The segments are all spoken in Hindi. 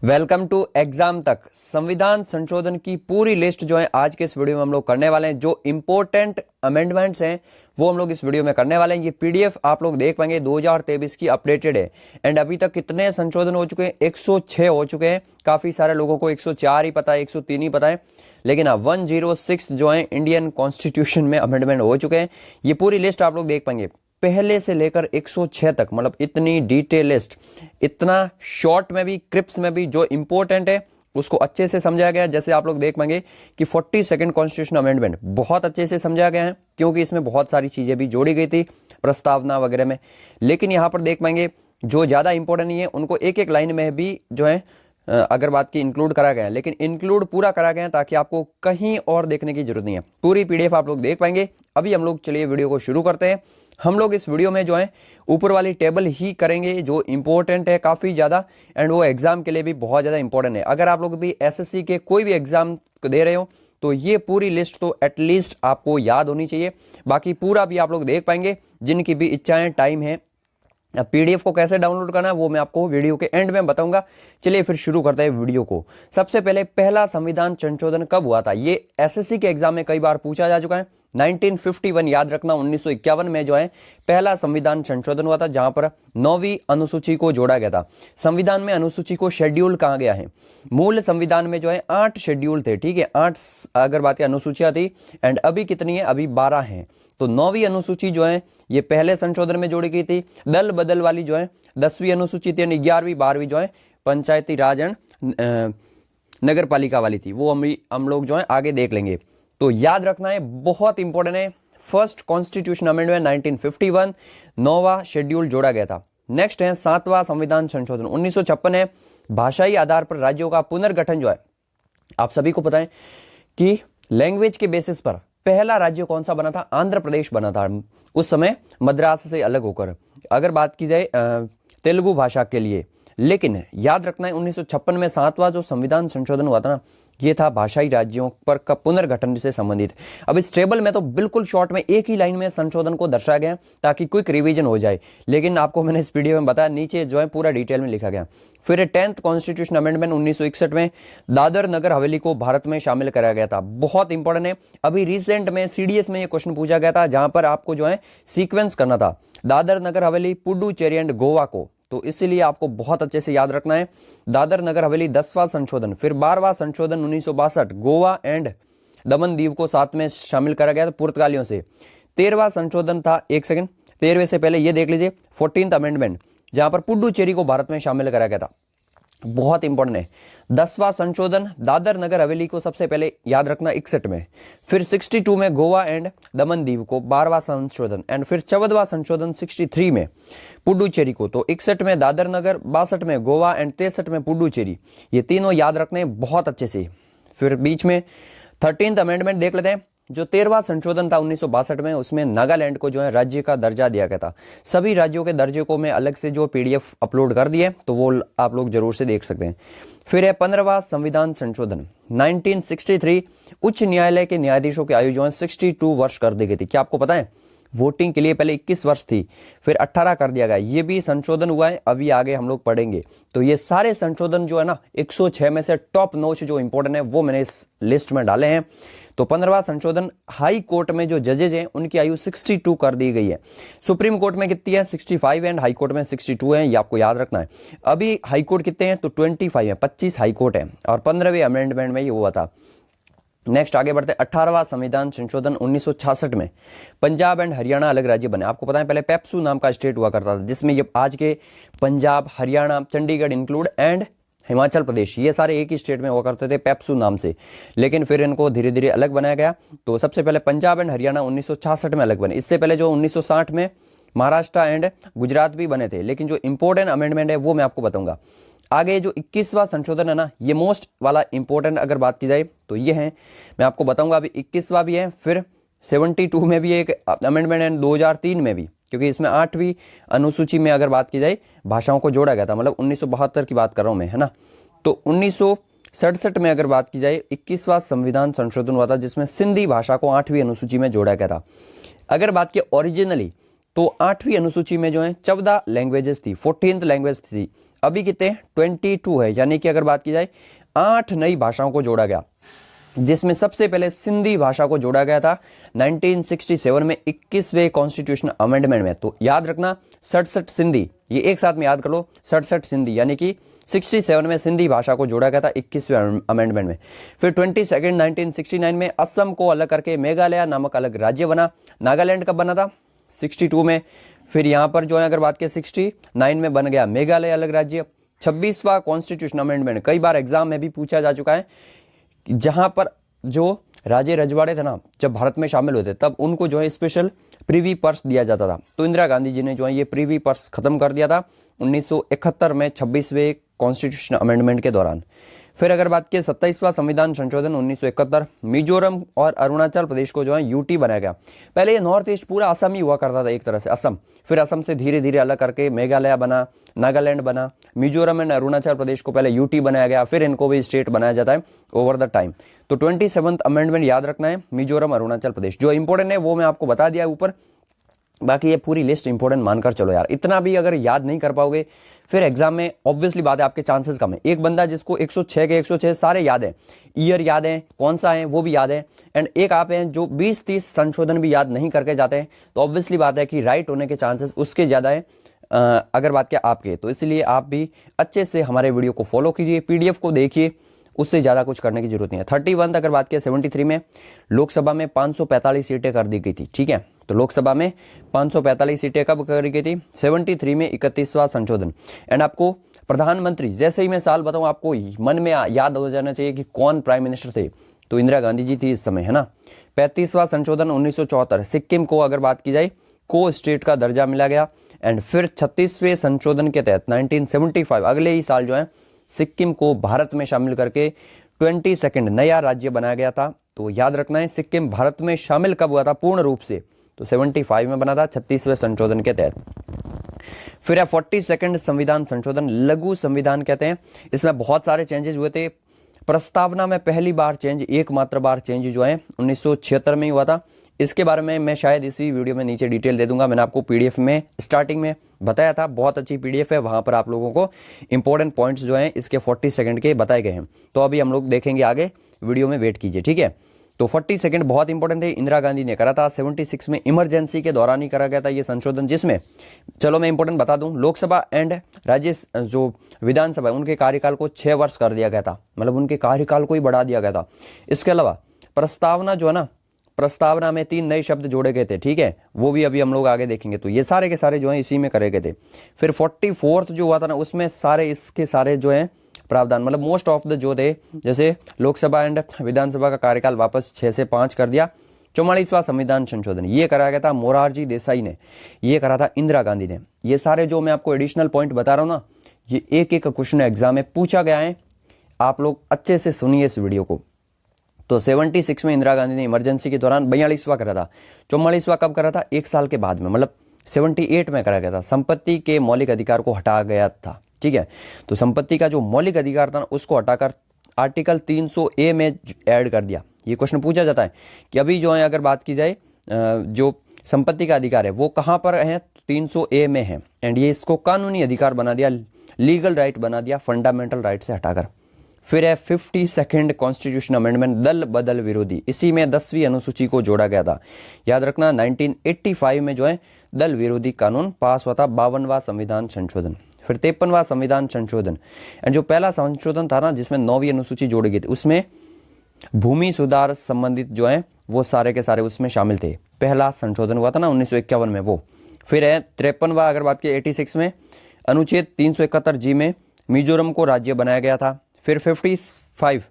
वेलकम टू एग्जाम तक। संविधान संशोधन की पूरी लिस्ट जो है आज के इस वीडियो में हम लोग करने वाले हैं। जो इंपॉर्टेंट अमेंडमेंट्स हैं वो हम लोग इस वीडियो में करने वाले हैं। ये पीडीएफ आप लोग देख पाएंगे 2023 की अपडेटेड है। एंड अभी तक कितने संशोधन हो चुके हैं? 106 हो चुके हैं। काफी सारे लोगों को 104 ही पता है, 103 ही पता है, लेकिन हाँ 106 जो है इंडियन कॉन्स्टिट्यूशन में अमेंडमेंट हो चुके हैं। ये पूरी लिस्ट आप लोग देख पाएंगे पहले से लेकर 106 तक, मतलब इतनी डिटेल लिस्ट, इतना शॉर्ट में भी, क्रिप्स में भी, जो इंपॉर्टेंट है उसको अच्छे से समझाया गया है। जैसे आप लोग देख पाएंगे कि 42nd कॉन्स्टिट्यूशन अमेंडमेंट बहुत अच्छे से समझाया गया है, क्योंकि इसमें बहुत सारी चीजें भी जोड़ी गई थी प्रस्तावना वगैरह में। लेकिन यहां पर देख पाएंगे जो ज्यादा इंपॉर्टेंट नहीं है उनको एक एक लाइन में भी जो है अगर बात की इंक्लूड करा गया है, लेकिन इंक्लूड पूरा करा गया है ताकि आपको कहीं और देखने की जरूरत नहीं है। पूरी पीडीएफ आप लोग देख पाएंगे। अभी हम लोग चलिए वीडियो को शुरू करते हैं। हम लोग इस वीडियो में जो है ऊपर वाली टेबल ही करेंगे जो इंपॉर्टेंट है काफी ज्यादा, एंड वो एग्जाम के लिए भी बहुत ज्यादा इंपॉर्टेंट है। अगर आप लोग भी एसएससी के कोई भी एग्जाम दे रहे हो तो ये पूरी लिस्ट तो एटलीस्ट आपको याद होनी चाहिए। बाकी पूरा भी आप लोग देख पाएंगे। जिनकी भी इच्छाएं, टाइम है, अब पीडीएफ को कैसे डाउनलोड करना है वो मैं आपको वीडियो के एंड में बताऊंगा। चलिए फिर शुरू करते हैं वीडियो को। सबसे पहले पहला संविधान संशोधन कब हुआ था? ये एसएससी के एग्जाम में कई बार पूछा जा चुका है। 1951 याद रखना, 1951 में जो है पहला संविधान संशोधन हुआ था, जहां पर 9वीं अनुसूची को जोड़ा गया था। संविधान में अनुसूची को शेड्यूल कहा गया है। मूल संविधान में जो है 8 शेड्यूल थे, ठीक है, 8 अगर बात की अनुसूचियां थी। एंड अभी कितनी है? अभी 12 हैं। तो 9वीं अनुसूची जो है ये पहले संशोधन में जोड़ी गई थी। दल बदल वाली जो है 10वीं अनुसूची थी, 11वीं 12वीं जो है पंचायती राज एंड नगर पालिका वाली थी। वो हम लोग जो है आगे देख लेंगे। तो याद रखना है, बहुत इंपॉर्टेंट है। फर्स्ट कॉन्स्टिट्यूशन अमेंडमेंट 1951, 9वां शेड्यूल जोड़ा गया था। नेक्स्ट है 7वां संविधान संशोधन 1956 है। भाषाई आधार पर राज्यों का पुनर्गठन जो है, आप सभी को पता है कि लैंग्वेज के बेसिस पर पहला राज्य कौन सा बना था? आंध्र प्रदेश बना था उस समय, मद्रास से अलग होकर, अगर बात की जाए तेलुगु भाषा के लिए। लेकिन याद रखना है 1956 में 7वां जो संविधान संशोधन हुआ था ना, ये था भाषाई राज्यों पर का पुनर्गठन से संबंधित। अब इस टेबल में तो बिल्कुल शॉर्ट में एक ही लाइन में संशोधन को दर्शाया गया ताकि क्विक रिवीजन हो जाए, लेकिन आपको मैंने इस वीडियो में बताया नीचे जो है पूरा डिटेल में लिखा गया। फिर 10th कॉन्स्टिट्यूशन अमेंडमेंट 1961 में दादर नगर हवेली को भारत में शामिल कराया गया था। बहुत इंपॉर्टेंट है। अभी रिसेंट में सीडीएस में ये क्वेश्चन पूछा गया था, जहां पर आपको जो है सीक्वेंस करना था दादर नगर हवेली, पुडुचेरी एंड गोवा को। तो इसीलिए आपको बहुत अच्छे से याद रखना है। दादर नगर हवेली 10वां संशोधन, फिर 12वां संशोधन 1962 गोवा एंड दमन दीव को साथ में शामिल करा गया था पुर्तगालियों से। 13वां संशोधन था, एक सेकंड, 13वें से पहले ये देख लीजिए 14th अमेंडमेंट, जहां पर पुडुचेरी को भारत में शामिल करा गया था। बहुत इंपॉर्टेंट है। 10वां संशोधन दादर नगर हवेली को सबसे पहले याद रखना 61 में, फिर 62 में गोवा एंड दमन दीव को 12वां संशोधन, एंड फिर 14वां संशोधन 63 में पुडुचेरी को। तो 61 में दादर नगर, 62 में गोवा एंड 63 में पुडुचेरी। ये तीनों याद रखने बहुत अच्छे से। फिर बीच में 13th अमेंडमेंट देख लेते हैं। जो 13वां संशोधन था 1962 में, उसमें नागालैंड को जो है राज्य का दर्जा दिया गया था। सभी राज्यों के दर्जे को मैं अलग से जो पीडीएफ अपलोड कर दिए, तो वो आप लोग जरूर से देख सकते हैं। फिर है 15वां संविधान संशोधन 1963, उच्च न्यायालय के न्यायाधीशों की आयु जो है 62 वर्ष कर दी गई थी। क्या आपको पता है? वोटिंग के लिए पहले 21 वर्ष थी, फिर 18 कर दिया गया। ये भी संशोधन हुआ है, अभी आगे हम लोग पढ़ेंगे। तो ये सारे संशोधन जो है ना 106 में से टॉप नॉच जो इंपॉर्टेंट है वो मैंने इस लिस्ट में डाले हैं। तो 15वां संशोधन, हाई कोर्ट में जो जजेज हैं उनकी आयु 62 कर दी गई है। सुप्रीम कोर्ट में कितनी है? 65 एंड हाई कोर्ट में 62 है। ये आपको याद रखना है। अभी हाई कोर्ट कितने हैं? तो 25 है, 25 हाई कोर्ट है, और 15वें अमेंडमेंट में ये हुआ था। नेक्स्ट आगे बढ़ते हैं। 18वां संविधान संशोधन 1966 में पंजाब एंड हरियाणा अलग राज्य बने। आपको पता है पहले पेप्सू नाम का स्टेट हुआ करता था, जिसमें ये आज के पंजाब, हरियाणा, चंडीगढ़ इंक्लूड एंड हिमाचल प्रदेश, ये सारे एक ही स्टेट में हुआ करते थे पेप्सू नाम से। लेकिन फिर इनको धीरे धीरे अलग बनाया गया। तो सबसे पहले पंजाब एंड हरियाणा 1966 में अलग बने। इससे पहले जो 1960 में महाराष्ट्र एंड गुजरात भी बने थे। लेकिन जो इंपॉर्टेंट अमेंडमेंट है वो मैं आपको बताऊंगा आगे। जो 21वां संशोधन है ना, ये मोस्ट वाला इंपॉर्टेंट अगर बात की जाए तो ये है, मैं आपको बताऊंगा। अभी 21वां भी है, फिर 72 में भी एक अमेंडमेंट है, 2003 में भी, क्योंकि इसमें 8वीं अनुसूची में अगर बात की जाए भाषाओं को जोड़ा गया था। मतलब 1972 की बात कर रहा हूं मैं, है ना। तो 1967 में अगर बात की जाए 21वां संविधान संशोधन हुआ था, जिसमें सिंधी भाषा को 8वीं अनुसूची में जोड़ा गया था। अगर बात की ओरिजिनली तो 8वीं अनुसूची में जो है 14 लैंग्वेजेस थी, 14th लैंग्वेज थी। अभी कितने 22 है, यानी कि अगर बात की जाए 8 नई भाषाओं को जोड़ा गया, जिसमें सबसे पहले सिंधी भाषा को जोड़ा गया था 1967 में 21वें कॉन्स्टिट्यूशन अमेंडमेंट में। तो याद रखना 67 सिंधी, ये एक साथ में याद कर लो, 67 सिंधी, यानी कि 67 में सिंधी भाषा को जोड़ा गया था 21वें अमेंडमेंट में। फिर 22 1969 में असम को अलग करके मेघालय नामक अलग राज्य बना। नागालैंड कब बना था? 62 में। फिर यहाँ पर जो है अगर बात करें 69 में बन गया मेघालय अलग राज्य। 26वां कॉन्स्टिट्यूशन अमेंडमेंट कई बार एग्जाम में भी पूछा जा चुका है, जहां पर जो राजे रजवाड़े थे ना, जब भारत में शामिल होते तब उनको जो है स्पेशल प्रीवी पर्स दिया जाता था। तो इंदिरा गांधी जी ने जो है ये प्रीवी पर्स खत्म कर दिया था 1971 में 26वें कॉन्स्टिट्यूशन अमेंडमेंट के दौरान। फिर अगर बात की 27वां संविधान संशोधन 1971, मिजोरम और अरुणाचल प्रदेश को जो है यूटी बनाया गया। पहले ये नॉर्थ ईस्ट पूरा असम ही हुआ करता था एक तरह से, असम। फिर असम से धीरे धीरे अलग करके मेघालय बना, नागालैंड बना, मिजोरम एंड अरुणाचल प्रदेश को पहले यूटी बनाया गया, फिर इनको भी स्टेट बनाया जाता है ओवर द टाइम। तो 27th अमेंडमेंट याद रखना है, मिजोरम अरुणाचल प्रदेश। जो इंपॉर्टेंट है वो मैं आपको बता दिया ऊपर, बाकी ये पूरी लिस्ट इंपॉर्टेंट मानकर चलो यार। इतना भी अगर याद नहीं कर पाओगे फिर एग्जाम में ऑब्वियसली बात है आपके चांसेस कम है। एक बंदा जिसको 106 के 106 सारे याद है, ईयर याद है, कौन सा है वो भी याद है, एंड एक आप हैं जो 20-30 संशोधन भी याद नहीं करके जाते हैं, तो ऑब्वियसली बात है कि राइट होने के चांसेस उसके ज़्यादा है अगर बात क्या आपके। तो इसलिए आप भी अच्छे से हमारे वीडियो को फॉलो कीजिए, पीडीएफ को देखिए, उससे ज़्यादा कुछ करने की जरूरत नहीं है। 31 अगर बात किया 73 में लोकसभा में 545 सीटें कर दी गई थी, ठीक है। तो लोकसभा में 545 सीटें कब करी गई थी? 73 में 31वां संशोधन। एंड आपको प्रधानमंत्री, जैसे ही मैं साल बताऊं आपको मन में याद हो जाना चाहिए कि कौन प्राइम मिनिस्टर थे, तो इंदिरा गांधी जी थी इस समय, है ना। 35वां संशोधन 1974, सिक्किम को अगर बात की जाए को स्टेट का दर्जा मिला गया। एंड फिर 36वें संशोधन के तहत 1975 अगले ही साल जो है सिक्किम को भारत में शामिल करके 22nd नया राज्य बनाया गया था। तो याद रखना है सिक्किम भारत में शामिल कब हुआ था पूर्ण रूप से? तो 75 में बना था 36वें संशोधन के तहत। फिर है 42nd संविधान संशोधन, लघु संविधान कहते हैं। इसमें बहुत सारे चेंजेस हुए थे। प्रस्तावना में पहली बार चेंज, एकमात्र बार चेंज जो है 1976 में ही हुआ था। इसके बारे में मैं शायद इसी वीडियो में नीचे डिटेल दे दूंगा। मैंने आपको पीडीएफ में स्टार्टिंग में बताया था, बहुत अच्छी पीडीएफ है, वहां पर आप लोगों को इंपॉर्टेंट पॉइंट्स जो हैं इसके 42nd के बताए गए हैं। तो अभी हम लोग देखेंगे आगे, वीडियो में वेट कीजिए, ठीक है। तो 42nd बहुत इंपॉर्टेंट है, इंदिरा गांधी ने करा था। 76 में इमरजेंसी के दौरान ही करा गया था ये संशोधन, जिसमें चलो मैं इंपॉर्टेंट बता दूं, लोकसभा एंड राज्य जो विधानसभा उनके कार्यकाल को 6 वर्ष कर दिया गया था, मतलब उनके कार्यकाल को ही बढ़ा दिया गया था। इसके अलावा प्रस्तावना जो है ना, प्रस्तावना में 3 नए शब्द जोड़े गए थे, ठीक है, वो भी अभी हम लोग आगे देखेंगे। तो ये सारे के सारे जो है इसी में करे गए थे। फिर 44th जो हुआ था ना, उसमें सारे इसके सारे जो है प्रावधान, मतलब मोस्ट ऑफ द जो थे, जैसे लोकसभा एंड विधानसभा का कार्यकाल वापस 6 से 5 कर दिया। 44वां संविधान संशोधन ये कराया गया था मोरारजी देसाई ने, ये करा था इंदिरा गांधी ने। ये सारे जो मैं आपको एडिशनल पॉइंट बता रहा हूँ ना, ये एक एक क्वेश्चन एग्जाम में पूछा गया है, आप लोग अच्छे से सुनिए इस वीडियो को। तो 76 में इंदिरा गांधी ने इमरजेंसी के दौरान 42वां करा था। 44वां कब करा था? 1 साल के बाद में, मतलब 78 में करा गया था। संपत्ति के मौलिक अधिकार को हटाया गया था, ठीक है। तो संपत्ति का जो मौलिक अधिकार था उसको हटाकर आर्टिकल 300A में ऐड कर दिया। ये क्वेश्चन पूछा जाता है कि अभी जो है अगर बात की जाए जो संपत्ति का अधिकार है वो कहाँ पर है? 300A में है। एंड ये इसको कानूनी अधिकार बना दिया, लीगल राइट बना दिया, फंडामेंटल राइट से हटाकर। फिर है 52nd कॉन्स्टिट्यूशन अमेंडमेंट, दल बदल विरोधी। इसी में 10वीं अनुसूची को जोड़ा गया था। याद रखना 1985 में जो है दल विरोधी कानून पास हुआ था। 52वां संविधान संशोधन। फिर 53वां संविधान संशोधन, एंड जो पहला संशोधन था ना जिसमें 9वीं अनुसूची जोड़ी गई थी, उसमें भूमि सुधार संबंधित जो है वो सारे के सारे उसमें शामिल थे। पहला संशोधन हुआ था ना 1951 में वो। फिर है 53वां अगर बात की 86 में अनुच्छेद 371G में मिजोरम को राज्य बनाया गया था। फिर 55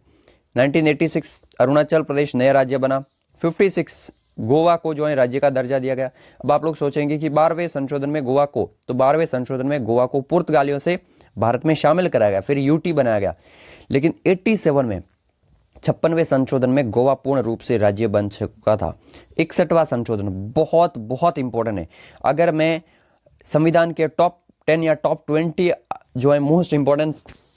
1986 अरुणाचल प्रदेश नया राज्य बना। 56 गोवा को जो है राज्य का दर्जा दिया गया। अब आप लोग सोचेंगे कि 12वें संशोधन में गोवा को, तो 12वें संशोधन में गोवा को पुर्तगालियों से भारत में शामिल कराया गया, फिर यूटी बनाया गया। लेकिन 87 में 56वें संशोधन में गोवा पूर्ण रूप से राज्य बन चुका था। 61वां संशोधन बहुत बहुत इंपॉर्टेंट है। अगर मैं संविधान के टॉप 10 या टॉप 20 जो है मोस्ट इंपॉर्टेंट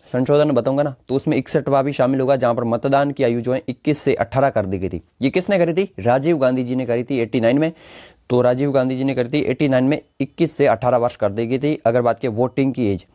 संशोधन बताऊंगा ना, तो उसमें 61वां भी शामिल होगा, जहां पर मतदान की आयु जो है 21 से 18 कर दी गई थी। ये किसने करी थी? राजीव गांधी जी ने करी थी 89 में। तो राजीव गांधी जी ने करी थी 89 में 21 से 18 वर्ष कर दी गई थी अगर बात की वोटिंग की एज।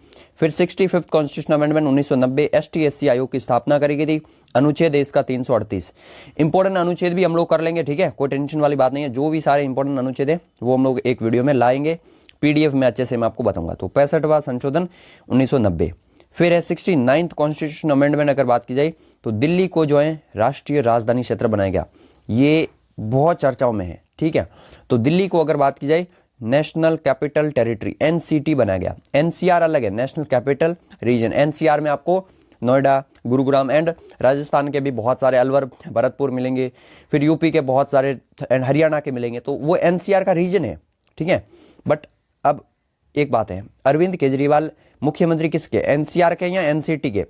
फिर 65th कॉन्स्टिट्यूशन अमेंडमेंट 1990 ST/SC आयोग की स्थापना करी गई थी। अनुच्छेद है इसका 338। इंपॉर्टेंट अनुच्छेद भी हम लोग कर लेंगे, ठीक है, कोई टेंशन वाली बात नहीं है। जो भी सारे इंपॉर्टेंट अनुच्छेद है वो हम लोग एक वीडियो में लाएंगे, PDF में अच्छे से मैं आपको बताऊंगा। तो 65वां संशोधन 1990। फिर है 69th कॉन्स्टिट्यूशन अमेंडमेंट। अगर बात की जाए तो दिल्ली को जो है राष्ट्रीय राजधानी क्षेत्र बनाया गया, ये बहुत चर्चाओं में है, ठीक है। तो दिल्ली को अगर बात की जाए नेशनल कैपिटल टेरिटरी NCT बनाया गया। NCR अलग है, नेशनल कैपिटल रीजन। NCR में आपको नोएडा, गुरुग्राम एंड राजस्थान के भी बहुत सारे, अलवर, भरतपुर मिलेंगे, फिर यूपी के बहुत सारे एंड हरियाणा के मिलेंगे। तो वो NCR का रीजन है, ठीक है। बट अब एक बात है, अरविंद केजरीवाल मुख्यमंत्री किसके, NCR के या NCT के?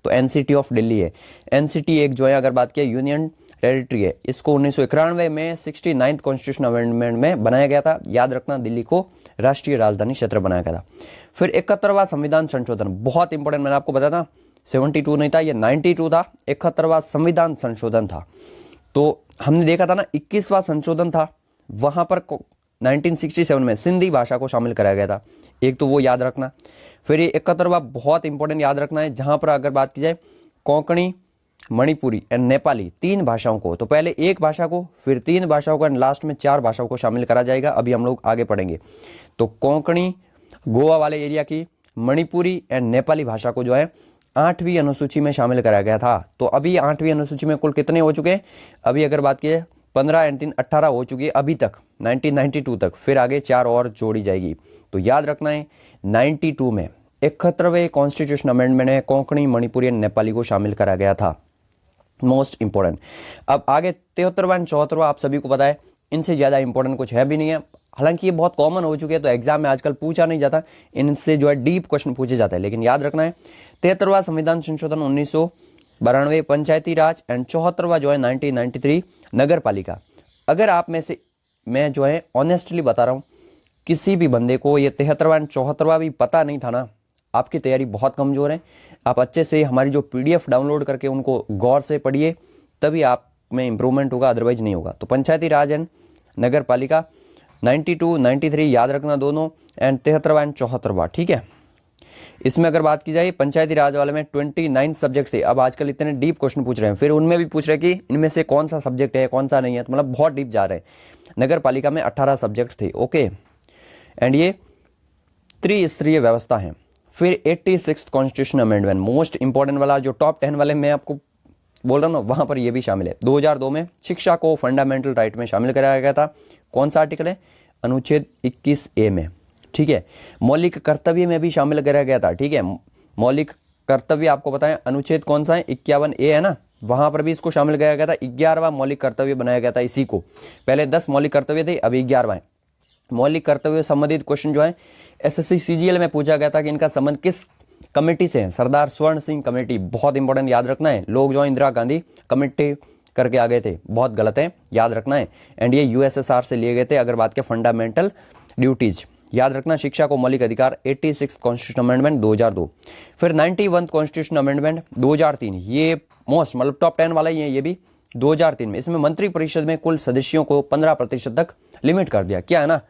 तो NCT ऑफ दिल्ली है। NCT एक जो है अगर बात की यूनियन टेरिटरी है, इसको 1991 में 69th कॉन्स्टिट्यूशन अमेंडमेंट में बनाया गया था। याद रखना, दिल्ली को राष्ट्रीय राजधानी क्षेत्र बनाया गया था। फिर 71वां संविधान संशोधन, बहुत इंपॉर्टेंट, मैंने आपको बताया था 72 नहीं था, ये 92 था। 71वां संविधान संशोधन था। तो हमने देखा था ना 21वां संशोधन था, वहां पर 1967 में सिंधी भाषा को शामिल कराया गया था। एक तो वो याद रखना। फिर ये 71वां बहुत इंपॉर्टेंट याद रखना है, जहां पर अगर बात की जाए कोंकणी, मणिपुरी एंड नेपाली 3 भाषाओं को, तो पहले एक भाषा को, फिर 3 भाषाओं को एंड लास्ट में 4 भाषाओं को शामिल करा जाएगा। अभी हम लोग आगे पढ़ेंगे। तो कोंकणी गोवा वाले एरिया की, मणिपुरी एंड नेपाली भाषा को जो है 8वीं अनुसूची में शामिल कराया गया था। तो अभी 8वीं अनुसूची में कुल कितने हो चुके हैं? अभी अगर बात की जाए 15 एंड 3 18 हो चुकी है अभी तक, 1992 तक। फिर आगे 4 और जोड़ी जाएगी। तो याद रखना है 92 में 71वें कॉन्स्टिट्यूशन अमेंडमेंट में कोंकणी, मणिपुरी एंड नेपाली को शामिल करा गया था। Most important. अब आगे 73वां एंड 74वां आप सभी को पता है, इनसे ज़्यादा इंपॉर्टेंट कुछ है भी नहीं है। हालांकि ये बहुत कॉमन हो चुके हैं, तो एग्जाम में आजकल पूछा नहीं जाता, इनसे जो है डीप क्वेश्चन पूछे जाते हैं। लेकिन याद रखना है 73वां संविधान संशोधन 1992 पंचायती राज एंड 74वां जो है 1993 नगर पालिका। अगर आप में से, मैं जो है ऑनेस्टली बता रहा हूँ, किसी भी बंदे को ये 73वां एंड 74वां भी पता नहीं था ना, आपकी तैयारी बहुत कमज़ोर है। आप अच्छे से हमारी जो PDF डाउनलोड करके उनको गौर से पढ़िए, तभी आप में इंप्रूवमेंट होगा, अदरवाइज नहीं होगा। तो पंचायती राज एंड नगर पालिका 92, 93 याद रखना दोनों, एंड 73वां एंड 74वां, ठीक है। इसमें अगर बात की जाए पंचायती राज वाले में 29 सब्जेक्ट थे। अब आजकल इतने डीप क्वेश्चन पूछ रहे हैं, फिर उनमें भी पूछ रहे हैं कि इनमें से कौन सा सब्जेक्ट है, कौन सा नहीं है, तो मतलब बहुत डीप जा रहे हैं। नगर पालिका में 18 सब्जेक्ट थे, ओके। एंड ये त्रिस्तरीय व्यवस्था है। फिर 86th constitution amendment, most important वाला, जो टॉप 10 वाले मैं आपको बोल रहा हूँ ना, वहाँ पर ये भी शामिल है। 2002 में शिक्षा को फंडामेंटल राइट में शामिल कराया गया था। कौन सा आर्टिकल है? अनुच्छेद 21A में, ठीक है। मौलिक कर्तव्य में भी शामिल कराया गया था, ठीक है। मौलिक कर्तव्य आपको बताएं अनुच्छेद कौन सा है? 51A है ना, वहाँ पर भी इसको शामिल कराया गया था। 11वां मौलिक कर्तव्य बनाया गया था इसी को। पहले 10 मौलिक कर्तव्य थे, अभी 11वां है। मौलिक कर्तव्य संबंधित क्वेश्चन जो है SSC CGL में पूछा गया था कि इनका संबंध किस कमेटी से है? सरदार स्वर्ण सिंह कमेटी, बहुत इंपॉर्टेंट याद रखना है। लोग जो इंदिरा गांधी कमेटी करके आ गए थे, बहुत गलत है, याद रखना है। एंड ये USSR से लिए गए थे। अगर बात के फंडामेंटल ड्यूटीज, याद रखना शिक्षा को मौलिक अधिकार। 86 कॉन्स्टिट्यूशन अमेंडमेंट 2002। फिर 91 कॉन्स्टिट्यूशन अमेंडमेंट 2003, ये मोस्ट मतलब टॉप 10 वाला ही है ये भी, 2003 में। इसमें मंत्री परिषद में कुल सदस्यों को 15% तक लिमिट कर दिया। क्या है ना,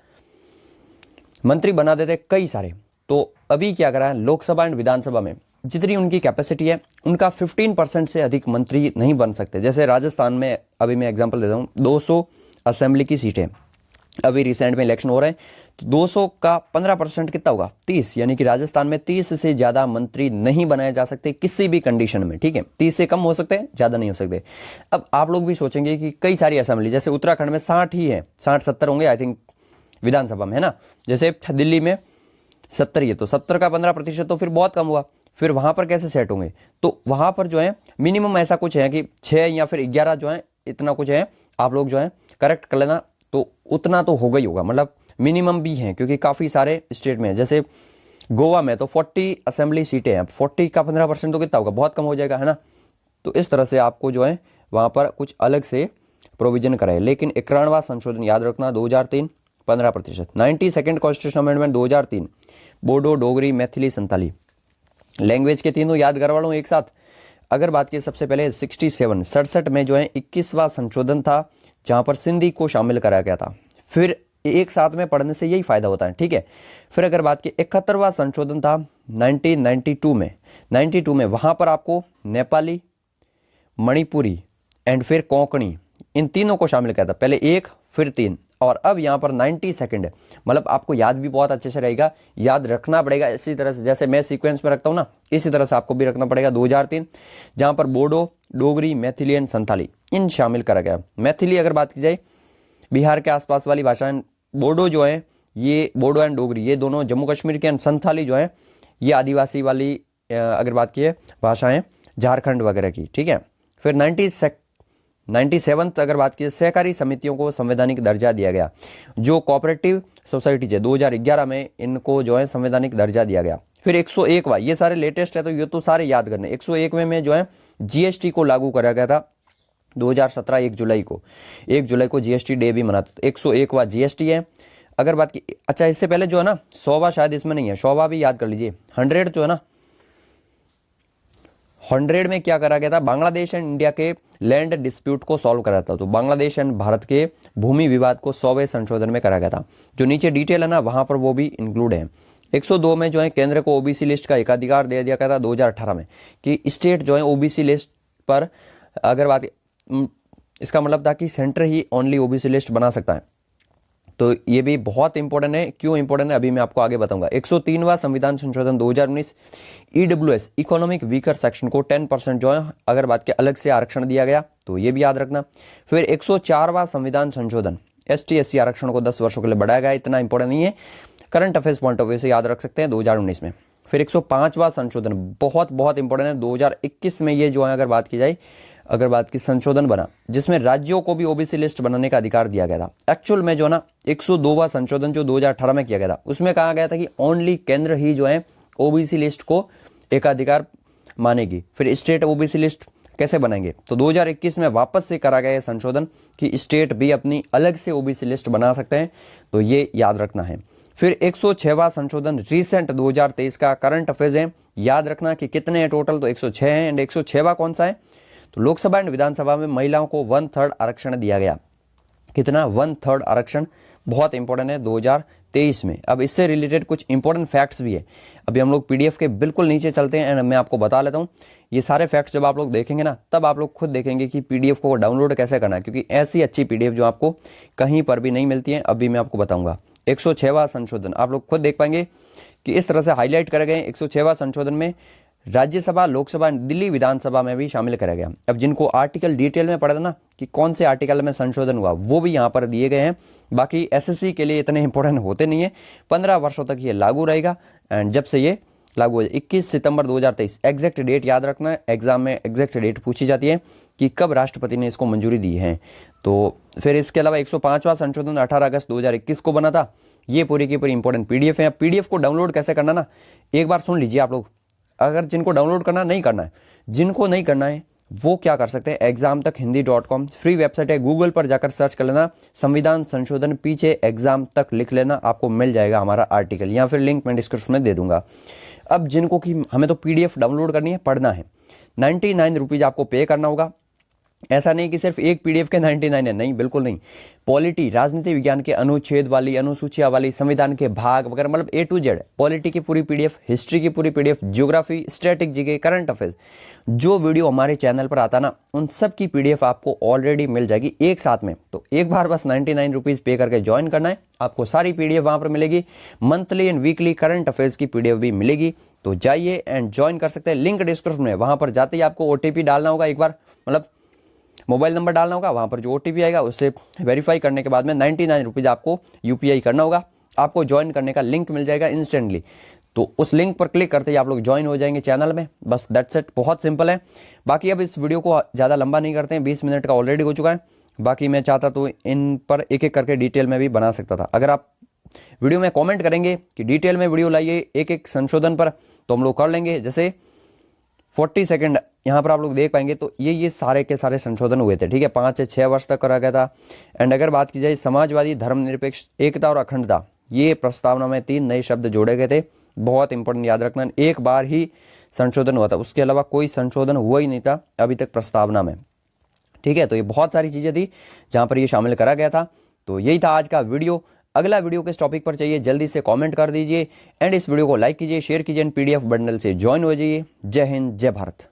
मंत्री बना देते कई सारे। तो अभी क्या करा है, लोकसभा एंड विधानसभा में जितनी उनकी कैपेसिटी है, उनका 15% से अधिक मंत्री नहीं बन सकते। जैसे राजस्थान में, अभी मैं एग्जांपल देता हूँ, 200 असेंबली की सीटें, अभी रिसेंट में इलेक्शन हो रहे हैं, तो 200 का 15% कितना होगा? 30। यानी कि राजस्थान में 30 से ज़्यादा मंत्री नहीं बनाए जा सकते किसी भी कंडीशन में, ठीक है। 30 से कम हो सकते हैं, ज़्यादा नहीं हो सकते। अब आप लोग भी सोचेंगे कि कई सारी असेंबली, जैसे उत्तराखंड में 60 ही है, 60-70 होंगे आई थिंक विधानसभा में, है ना। जैसे दिल्ली में 70 ही है, तो 70 का 15% तो फिर बहुत कम हुआ। फिर वहाँ पर कैसे सेट होंगे? तो वहाँ पर जो है मिनिमम ऐसा कुछ है कि 6 या फिर 11 जो है, इतना कुछ है, आप लोग जो है करेक्ट कर लेना। तो उतना तो होगा ही होगा, मतलब मिनिमम भी है, क्योंकि काफ़ी सारे स्टेट में, जैसे गोवा में तो 40 असेंबली सीटें हैं। 40 का 15% तो कितना होगा? बहुत कम हो जाएगा, है ना। तो इस तरह से आपको जो है वहाँ पर कुछ अलग से प्रोविजन कराए। लेकिन 91वां संशोधन याद रखना 2003, 15%। 92nd constitution amendment 2003, Bodo, Dogri, Maithili, Santali language के तीनों याद करवा लो एक साथ। अगर बात की सबसे पहले 67 में जो है 21वां संशोधन था, जहां पर सिंधी को शामिल कराया गया था। फिर एक साथ में पढ़ने से यही फायदा होता है, ठीक है। फिर अगर बात की 71वां संशोधन था 1992 में वहां पर आपको नेपाली, मणिपुरी एंड फिर कोंकणी, इन तीनों को शामिल किया था। पहले 1 फिर 3 और अब यहाँ पर 92nd है। मतलब आपको याद भी बहुत अच्छे से रहेगा, याद रखना पड़ेगा इसी तरह से, जैसे मैं सीक्वेंस में रखता हूँ ना, इसी तरह से आपको भी रखना पड़ेगा। 2003 जहाँ पर बोडो, डोगरी, मैथिली एंड संथाली इन शामिल करा गया। मैथिली अगर बात की जाए बिहार के आसपास वाली भाषाएं, बोडो जो है ये बोडो एंड डोगरी ये दोनों जम्मू कश्मीर के, एंड संथाली जो है ये आदिवासी वाली अगर बात की है भाषाएं झारखंड वगैरह की, ठीक है। फिर 97th अगर बात की सहकारी समितियों को संवैधानिक दर्जा दिया गया। जो कोऑपरेटिव सोसाइटीज है 2011 में इनको जो है संवैधानिक दर्जा दिया गया। फिर 101वां, ये सारे लेटेस्ट है तो ये तो सारे याद करने। 101वें में जो है जीएसटी को लागू करा गया था 2017 1 जुलाई को जीएसटी डे भी मनाते। 101वां जीएसटी है। अगर बात की, अच्छा इससे पहले जो है ना 100वां शायद इसमें नहीं है, 100वां भी याद कर लीजिए। 100 जो है ना, 100 में क्या करा गया था, बांग्लादेश एंड इंडिया के लैंड डिस्प्यूट को सॉल्व करा था। तो बांग्लादेश एंड भारत के भूमि विवाद को 100वें संशोधन में करा गया था। जो नीचे डिटेल है ना वहां पर वो भी इंक्लूड है। 102 में जो है केंद्र को ओबीसी लिस्ट का एकाधिकार दे दिया गया था 2018 में, कि स्टेट जो है ओबीसी लिस्ट पर अगर बात, इसका मतलब था कि सेंटर ही ओनली ओबीसी लिस्ट बना सकता है। तो ये भी बहुत इंपॉर्टेंट है। क्यों इंपॉर्टेंट है अभी मैं आपको आगे बताऊंगा। 103वां संविधान संशोधन 2019, ईडब्ल्यूएस इकोनॉमिक वीकर सेक्शन को 10% जो है अगर बात के अलग से आरक्षण दिया गया, तो ये भी याद रखना। फिर 104वां संविधान संशोधन, एसटी एससी आरक्षण को 10 वर्षों के लिए बढ़ाया गया। इतना इंपॉर्टेंट नहीं है, current affairs point of view से याद रख सकते हैं 2019 में। फिर 105वां संशोधन बहुत इंपॉर्टेंट है 2021 में, ये जो है अगर बात की जाए, अगर बात की संशोधन बना जिसमें राज्यों को भी ओबीसी लिस्ट बनाने का अधिकार दिया गया था। एक्चुअल में जो ना 102वां संशोधन जो 2018 में किया गया था उसमें कहा गया था कि ओनली केंद्र ही जो है ओबीसी लिस्ट को एकाधिकार मानेगी। फिर स्टेट ओबीसी लिस्ट कैसे बनाएंगे, तो 2021 में वापस से करा गया संशोधन कि स्टेट भी अपनी अलग से ओबीसी लिस्ट बना सकते हैं, तो ये याद रखना है। फिर 106वां संशोधन रिसेंट 2023 का करंट अफेयर्स है, याद रखना कि कितने हैं टोटल, तो 106 हैं। एंड 106वां कौन सा है, तो लोकसभा एंड विधानसभा में महिलाओं को 1/3 आरक्षण दिया गया। कितना, 1/3 आरक्षण, बहुत इंपॉर्टेंट है 2023 में। अब इससे रिलेटेड कुछ इंपॉर्टेंट फैक्ट्स भी है। अभी हम लोग पीडीएफ के बिल्कुल नीचे चलते हैं एंड मैं आपको बता लेता हूँ। ये सारे फैक्ट्स जब आप लोग देखेंगे ना तब आप लोग खुद देखेंगे कि पीडीएफ को डाउनलोड कैसे करना है, क्योंकि ऐसी अच्छी पीडीएफ जो आपको कहीं पर भी नहीं मिलती है, अभी मैं आपको बताऊंगा। 106वां संशोधन आप लोग खुद देख पाएंगे कि इस तरह से हाईलाइट करे गए। 106वां संशोधन में राज्यसभा, लोकसभा, दिल्ली विधानसभा में भी शामिल करा गया। अब जिनको आर्टिकल डिटेल में पढ़ा ना कि कौन से आर्टिकल में संशोधन हुआ, वो भी यहाँ पर दिए गए हैं। बाकी एसएससी के लिए इतने इंपॉर्टेंट होते नहीं है। 15 वर्षों तक ये लागू रहेगा एंड जब से ये लागू हो जाए 21 सितंबर 2023, एग्जैक्ट डेट याद रखना है। एग्जाम में एग्जैक्ट डेट पूछी जाती है कि कब राष्ट्रपति ने इसको मंजूरी दी है। तो फिर इसके अलावा 105वां संशोधन 18 अगस्त 2021 को बना था। ये पूरी की पूरी इंपॉर्टेंट पीडीएफ है। पीडीएफ को डाउनलोड कैसे करना ना, एक बार सुन लीजिए आप लोग। अगर जिनको डाउनलोड करना नहीं करना है, जिनको नहीं करना है वो क्या कर सकते हैं, examtakhindi.com फ्री वेबसाइट है, गूगल पर जाकर सर्च कर लेना, संविधान संशोधन पीछे एग्जाम तक लिख लेना, आपको मिल जाएगा हमारा आर्टिकल, या फिर लिंक मैं डिस्क्रिप्शन में दे दूंगा। अब जिनको कि हमें तो पीडीएफ डाउनलोड करनी है, पढ़ना है, 99 रुपीज़ आपको पे करना होगा। ऐसा नहीं कि सिर्फ एक पीडीएफ के 99 है, नहीं, बिल्कुल नहीं। पॉलिटी, राजनीति विज्ञान के अनुच्छेद वाली, अनुसूचियां वाली, संविधान के भाग वगैरह, मतलब A to Z, पॉलिटी की पूरी पीडीएफ, हिस्ट्री की पूरी PDF, geography, static GK, current affairs, जो वीडियो हमारे चैनल पर आता ना उन सब की पीडीएफ आपको ऑलरेडी मिल जाएगी एक साथ में। तो एक बार बस 99 रुपीज़ पे करके ज्वाइन करना है, आपको सारी पीडीएफ वहां पर मिलेगी। Monthly and weekly current affairs की पीडीएफ भी मिलेगी, तो जाइए एंड ज्वाइन कर सकते हैं। लिंक डिस्क्रिप्शन में, वहां पर जाते ही आपको ओटीपी डालना होगा, एक बार मतलब मोबाइल नंबर डालना होगा, वहां पर जो ओटीपी आएगा उससे वेरीफाई करने के बाद में 99 रुपीज़ आपको यूपीआई करना होगा, आपको ज्वाइन करने का लिंक मिल जाएगा इंस्टेंटली। तो उस लिंक पर क्लिक करते ही आप लोग ज्वाइन हो जाएंगे चैनल में, बस दैट्स इट, बहुत सिंपल है। बाकी अब इस वीडियो को ज़्यादा लंबा नहीं करते हैं, 20 मिनट का ऑलरेडी हो चुका है। बाकी मैं चाहता तो इन पर एक एक करके डिटेल में भी बना सकता था। अगर आप वीडियो में कॉमेंट करेंगे कि डिटेल में वीडियो लाइए एक एक संशोधन पर, तो हम लोग कर लेंगे। जैसे 40 सेकेंड यहाँ पर आप लोग देख पाएंगे, तो ये सारे के सारे संशोधन हुए थे, ठीक है, 5 से 6 वर्ष तक करा गया था। एंड अगर बात की जाए समाजवादी, धर्मनिरपेक्ष, एकता और अखंडता, ये प्रस्तावना में 3 नए शब्द जोड़े गए थे, बहुत इंपॉर्टेंट याद रखना। एक बार ही संशोधन हुआ था, उसके अलावा कोई संशोधन हुआ ही नहीं था अभी तक प्रस्तावना में, ठीक है। तो ये बहुत सारी चीज़ें थी जहाँ पर ये शामिल करा गया था। तो यही था आज का वीडियो। अगला वीडियो किस टॉपिक पर चाहिए जल्दी से कमेंट कर दीजिए एंड इस वीडियो को लाइक कीजिए, शेयर कीजिए एंड PDF बंडल से ज्वाइन हो जाइए। जय हिंद, जय भारत।